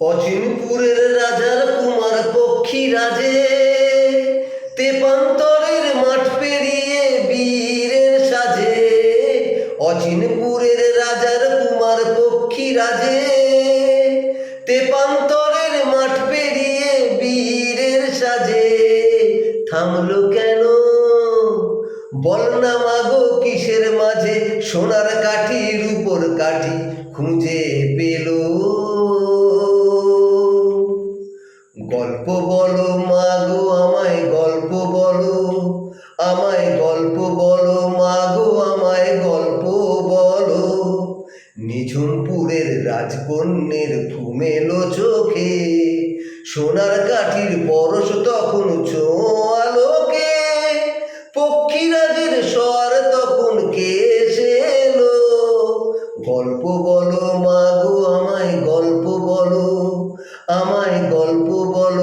অচিনপুরের রাজার কুমার পক্ষী রাজে, তেপান্তরের মাঠ পেরিয়ে বীরের সাজে। অচিনপুরের রাজার কুমার পক্ষী রাজে, তেপান্তরের মাঠ পেরিয়ে বীরের সাজে। থামলো কেন বল না মাগো কিসের মাঝে, সোনার কাঠির উপর কাঠি খুঁজে পেল। গল্প বলো মাগো আমায় গল্প বলো, আমায় গল্প বলো মাগো আমায় গল্প বলো। নিঝুমপুরের রাজকন্যের ঘুমেলো চোখে, সোনার কাঠির পরশ তখন ছোঁয়ালোকে। পক্ষীরাজের স্বর তখন কে এলো, গল্প বলো মাগো আমায় গল্প বলো, আমায় গল্প বলো।